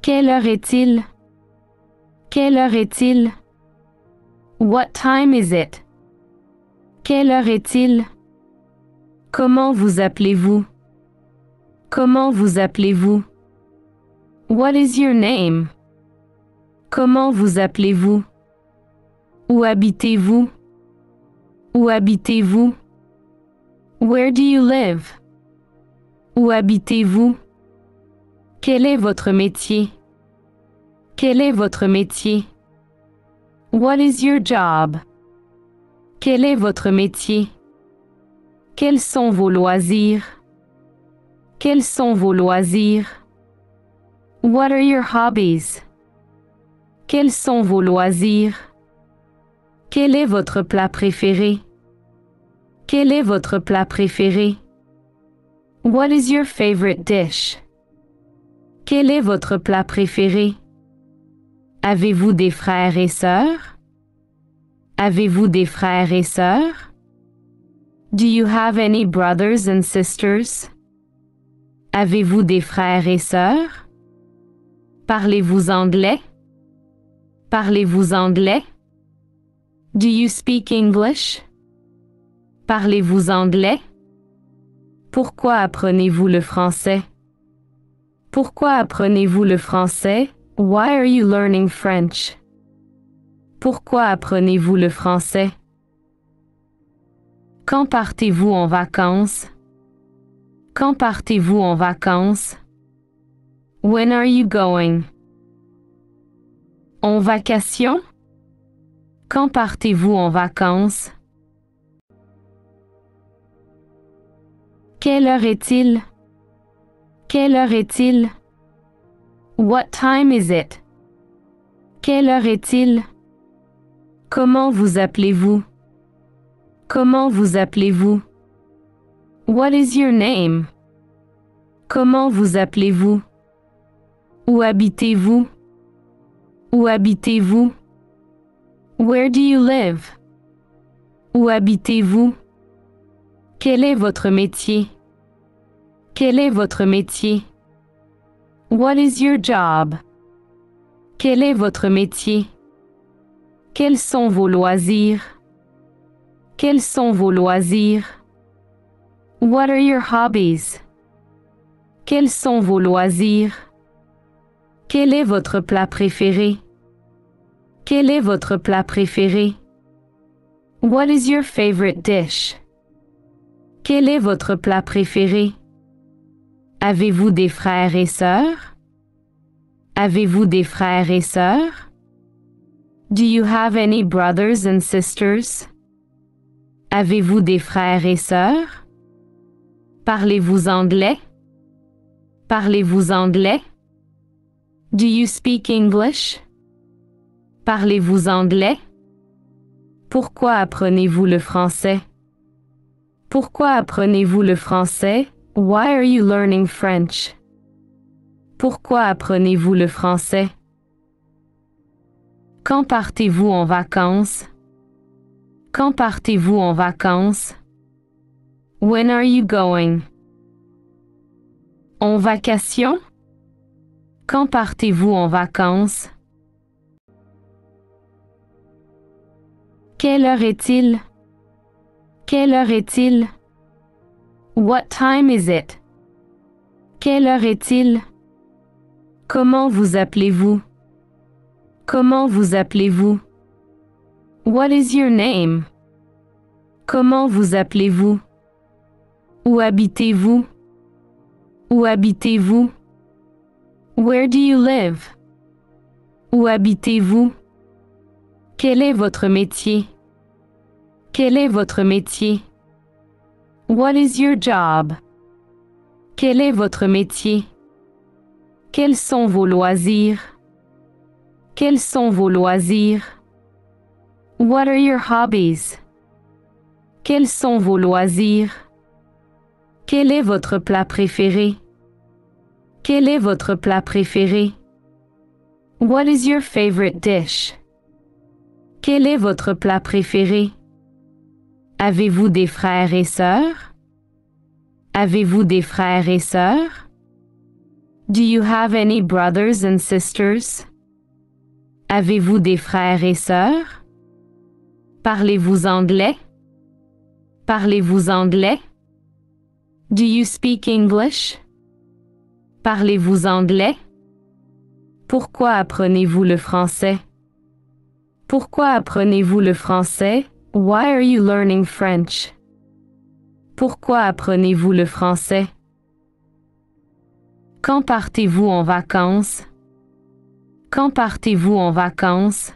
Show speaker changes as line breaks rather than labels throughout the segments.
Quelle heure est-il? Quelle heure est-il? What time is it? Quelle heure est-il? Comment vous appelez-vous? Comment vous appelez-vous? What is your name? Comment vous appelez-vous? Où habitez-vous? Où habitez-vous? Where do you live? Où habitez-vous? Quel est votre métier? Quel est votre métier? What is your job? Quel est votre métier? Quels sont vos loisirs? Quels sont vos loisirs? What are your hobbies? Quels sont vos loisirs? Quel est votre plat préféré? Quel est votre plat préféré? What is your favorite dish? Quel est votre plat préféré? Avez-vous des frères et sœurs? Avez-vous des frères et sœurs? Do you have any brothers and sisters? Avez-vous des frères et sœurs? Parlez-vous anglais? Parlez-vous anglais? Do you speak English? Parlez-vous anglais? Pourquoi apprenez-vous le français? Pourquoi apprenez-vous le français? Why are you learning French? Pourquoi apprenez-vous le français? Quand partez-vous en vacances? Quand partez-vous en vacances? When are you going? En vacation? Quand partez-vous en vacances? Quelle heure est-il? Quelle heure est-il? What time is it? Quelle heure est-il? Comment vous appelez-vous? Comment vous appelez-vous? What is your name? Comment vous appelez-vous? Où habitez-vous? Où habitez-vous? Where do you live? Où habitez-vous? Quel est votre métier? Quel est votre métier? What is your job? Quel est votre métier? Quels sont vos loisirs? Quels sont vos loisirs? What are your hobbies? Quels sont vos loisirs? Quel est votre plat préféré? Quel est votre plat préféré? What is your favorite dish? Quel est votre plat préféré? Avez-vous des frères et sœurs? Avez-vous des frères et sœurs? Do you have any brothers and sisters? Avez-vous des frères et sœurs? Parlez-vous anglais? Parlez-vous anglais? Do you speak English? Parlez-vous anglais? Pourquoi apprenez-vous le français? Pourquoi apprenez-vous le français? Why are you learning French? Pourquoi apprenez-vous le français? Quand partez-vous en vacances? Quand partez-vous en vacances? When are you going? En vacation? Quand partez-vous en vacances? Quelle heure est-il? Quelle heure est-il? What time is it? Quelle heure est-il? Comment vous appelez-vous? Comment vous appelez-vous? What is your name? Comment vous appelez-vous? Où habitez-vous? Où habitez-vous? Where do you live? Où habitez-vous? Quel est votre métier? Quel est votre métier? What is your job? Quel est votre métier? Quels sont vos loisirs? Quels sont vos loisirs? What are your hobbies? Quels sont vos loisirs? Quel est votre plat préféré? Quel est votre plat préféré? What is your favorite dish? Quel est votre plat préféré? Avez-vous des frères et sœurs? Avez-vous des frères et sœurs? Do you have any brothers and sisters? Avez-vous des frères et sœurs? Parlez-vous anglais? Parlez-vous anglais? Do you speak English? Parlez-vous anglais? Pourquoi apprenez-vous le français? Pourquoi apprenez-vous le français? Why are you learning French? Pourquoi apprenez-vous le français? Quand partez-vous en vacances? Quand partez-vous en vacances?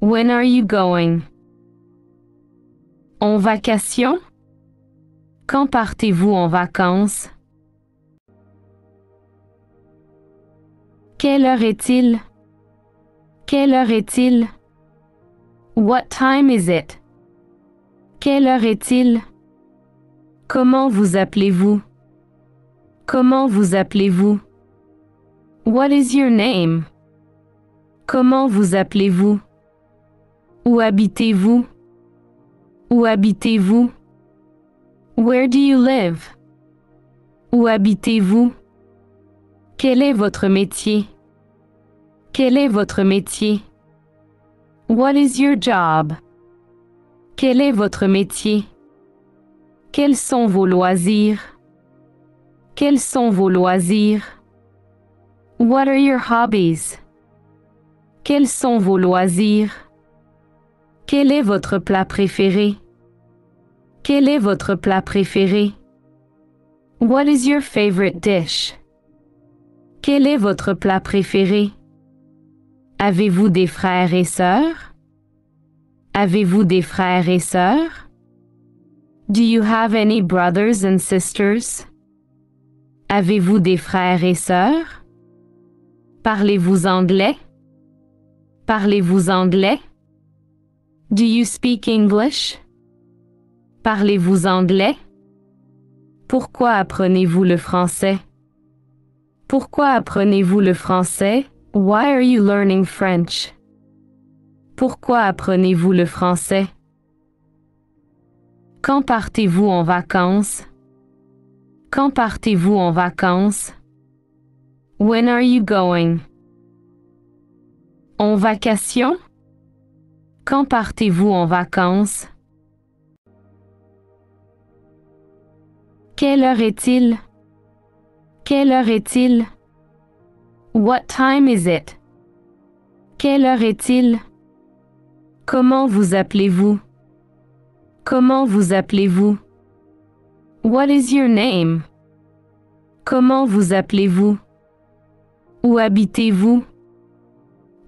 When are you going? En vacation? Quand partez-vous en vacances? Quelle heure est-il? Quelle heure est-il? What time is it? Quelle heure est-il? Comment vous appelez-vous? Comment vous appelez-vous? What is your name? Comment vous appelez-vous? Où habitez-vous? Où habitez-vous? Where do you live? Où habitez-vous? Quel est votre métier? Quel est votre métier? What is your job? Quel est votre métier? Quels sont vos loisirs? Quels sont vos loisirs? What are your hobbies? Quels sont vos loisirs? Quel est votre plat préféré? Quel est votre plat préféré? What is your favorite dish? Quel est votre plat préféré? Avez-vous des frères et sœurs? Avez-vous des frères et sœurs? Do you have any brothers and sisters? Avez-vous des frères et sœurs? Parlez-vous anglais? Parlez-vous anglais? Do you speak English? Parlez-vous anglais? Pourquoi apprenez-vous le français? Pourquoi apprenez-vous le français? Why are you learning French? Pourquoi apprenez-vous le français? Quand partez-vous en vacances? Quand partez-vous en vacances? When are you going? En vacation? Quand partez-vous en vacances? Quelle heure est-il? Quelle heure est-il? What time is it? Quelle heure est-il? Comment vous appelez-vous? Comment vous appelez-vous? What is your name? Comment vous appelez-vous? Où habitez-vous?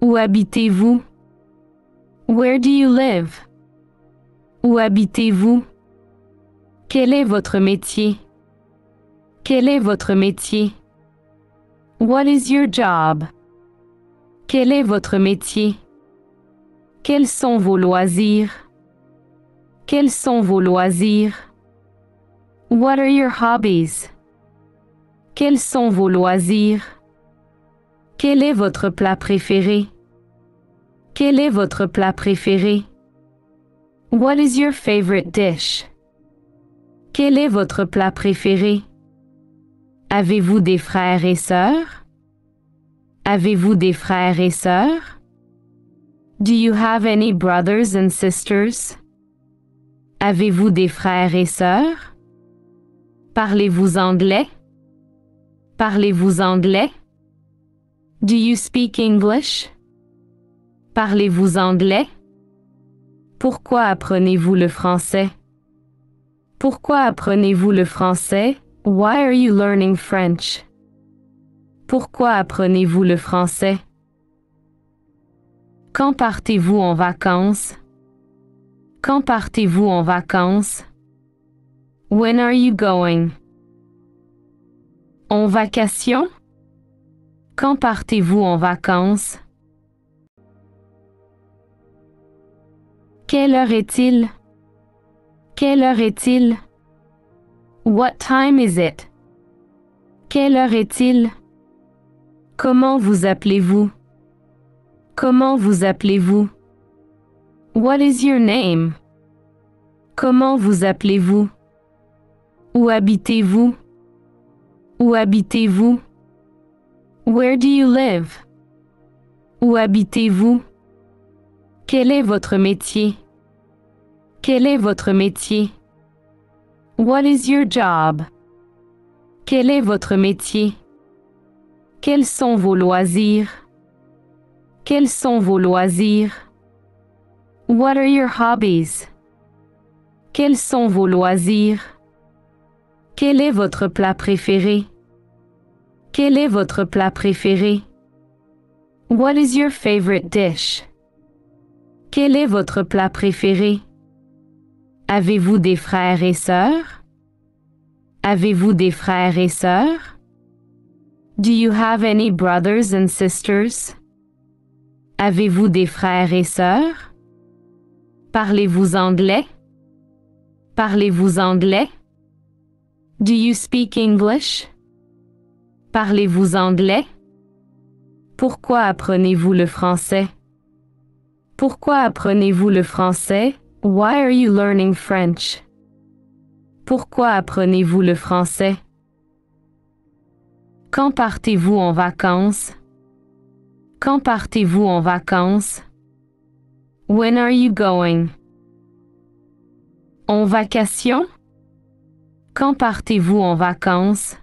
Où habitez-vous? Where do you live? Où habitez-vous? Quel est votre métier? Quel est votre métier? What is your job? Quel est votre métier? Quels sont vos loisirs? Quels sont vos loisirs? What are your hobbies? Quels sont vos loisirs? Quel est votre plat préféré? Quel est votre plat préféré? What is your favorite dish? Quel est votre plat préféré? Avez-vous des frères et sœurs? Avez-vous des frères et sœurs? Do you have any brothers and sisters? Avez-vous des frères et sœurs? Parlez-vous anglais? Parlez-vous anglais? Do you speak English? Parlez-vous anglais? Pourquoi apprenez-vous le français? Pourquoi apprenez-vous le français? Why are you learning French? Pourquoi apprenez-vous le français? Quand partez-vous en vacances? Quand partez-vous en vacances? When are you going? En vacation? Quand partez-vous en vacances? Quelle heure est-il? Quelle heure est-il? What time is it? Quelle heure est-il? Comment vous appelez-vous? Comment vous appelez-vous? What is your name? Comment vous appelez-vous? Où habitez-vous? Où habitez-vous? Where do you live? Où habitez-vous? Quel est votre métier? Quel est votre métier? What is your job? Quel est votre métier? Quels sont vos loisirs? Quels sont vos loisirs? What are your hobbies? Quels sont vos loisirs? Quel est votre plat préféré? Quel est votre plat préféré? What is your favorite dish? Quel est votre plat préféré? Avez-vous des frères et sœurs? Avez-vous des frères et sœurs? Do you have any brothers and sisters? Avez-vous des frères et sœurs? Parlez-vous anglais? Parlez-vous anglais? Do you speak English? Parlez-vous anglais? Pourquoi apprenez-vous le français? Pourquoi apprenez-vous le français? Why are you learning French? Pourquoi apprenez-vous le français? Quand partez-vous en vacances? Quand partez-vous en vacances? When are you going? En vacation? Quand partez-vous en vacances?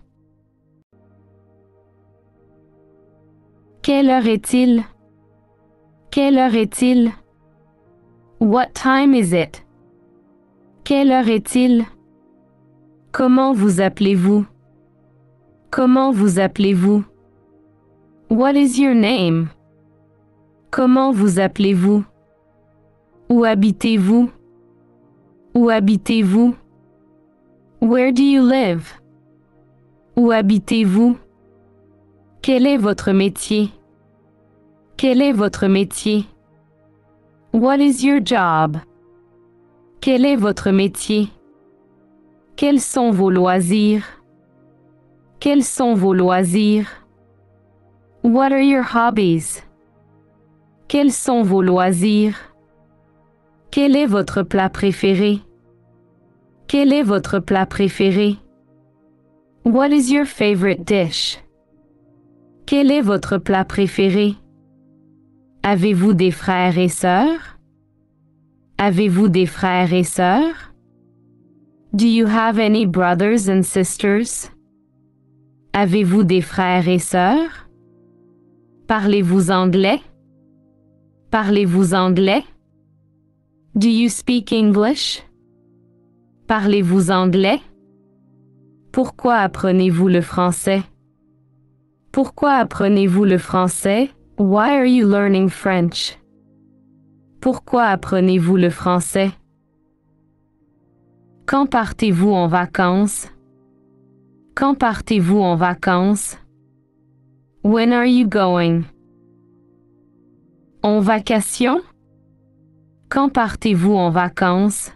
Quelle heure est-il? Quelle heure est-il? What time is it? Quelle heure est-il? Comment vous appelez-vous? Comment vous appelez-vous? What is your name? Comment vous appelez-vous? Où habitez-vous? Où habitez-vous? Where do you live? Où habitez-vous? Quel est votre métier? Quel est votre métier? What is your job? Quel est votre métier? Quels sont vos loisirs? Quels sont vos loisirs? What are your hobbies? Quels sont vos loisirs? Quel est votre plat préféré? Quel est votre plat préféré? What is your favorite dish? Quel est votre plat préféré? Avez-vous des frères et sœurs? Avez-vous des frères et sœurs? Do you have any brothers and sisters? Avez-vous des frères et sœurs? Parlez-vous anglais? Parlez-vous anglais? Do you speak English? Parlez-vous anglais? Pourquoi apprenez-vous le français? Pourquoi apprenez-vous le français? Why are you learning French? Pourquoi apprenez-vous le français? Quand partez-vous en vacances? Quand partez-vous en vacances? When are you going? En vacation? Quand partez-vous en vacances?